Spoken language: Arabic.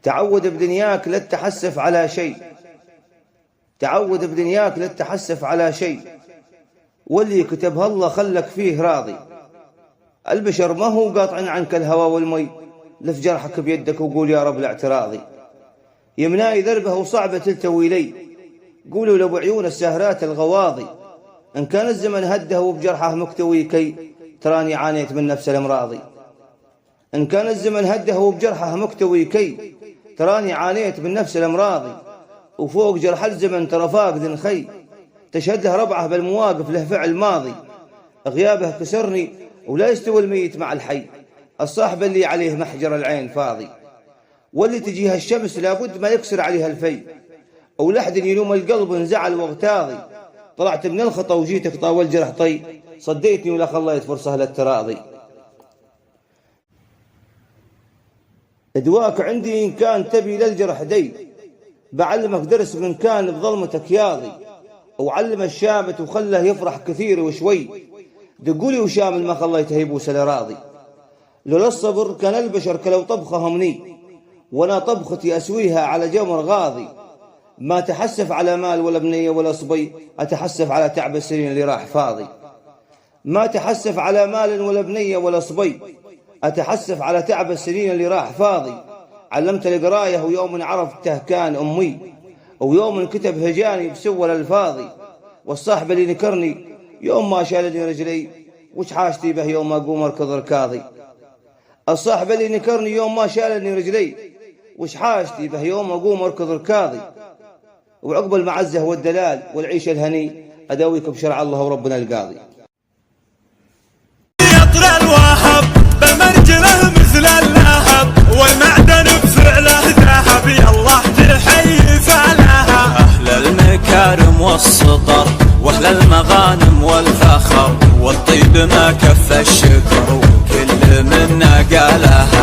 تعود بدنياك لا تحسف على شيء، تعود بدنياك لا تحسف على شيء، واللي كتبها الله خلك فيه راضي. البشر ما هو قاطع عنك الهوى والمي، لف جرحك بيدك وقول يا رب لاعتراضي. يمناي ذربه وصعبة تلتوي لي، قولوا لابو عيون السهرات الغواضي. إن كان الزمن هده وبجرحه مكتوي كي تراني عانيت من نفس الامراضي. إن كان الزمن هده وبجرحه مكتوي كي تراني عانيت من نفس الامراضي. وفوق جرح الزمن ترى فاقد خي، تشهد له ربعه بالمواقف له فعل ماضي. غيابه كسرني ولا يستوي الميت مع الحي، الصاحب اللي عليه محجر العين فاضي. واللي تجيها الشمس لابد ما يكسر عليها الفي، أو لحد يلوم القلب انزعل واغتاضي. طلعت من الخطا وجيتك طاول جرح طي، صديتني ولا خليت فرصة للتراضي. ادواك عندي إن كان تبي للجرح دي، بعلمك درس من كان بظلمتك ياضي. وعلم الشامت وخله يفرح كثير وشوي، دقولي وشامل ما خليته يبوس راضي. لولا الصبر كان البشر كلو طبخه مني، وانا طبختي اسويها على جمر غاضي. ما تحسف على مال ولا بنية ولا صبي، اتحسف على تعب السنين اللي راح فاضي. ما تحسف على مال ولا بنية ولا صبي، اتحسف على تعب السنين اللي راح فاضي. علمت القرايه ويوم عرفته كان امي، ويوم كتب هجاني بسوى الفاضي. والصاحب اللي نكرني يوم ما شالني رجلي، وش حاجتي به يوم ما اقوم اركض ركاضي. الصاحب اللي نكرني يوم ما شالني رجلي، وش حاجتي به يوم اقوم اركض ركاضي. وعقب المعزه والدلال والعيش الهني، اداويك بشرع الله وربنا القاضي. يطرى الوهب بمرجله مثل اللهب، والمعدن بفعله ذهب، يالله تحيي فعلها. اهل المكارم والسطر واهل المغانم والفخر، والطيب ما كف الشكر وكل منا قالها.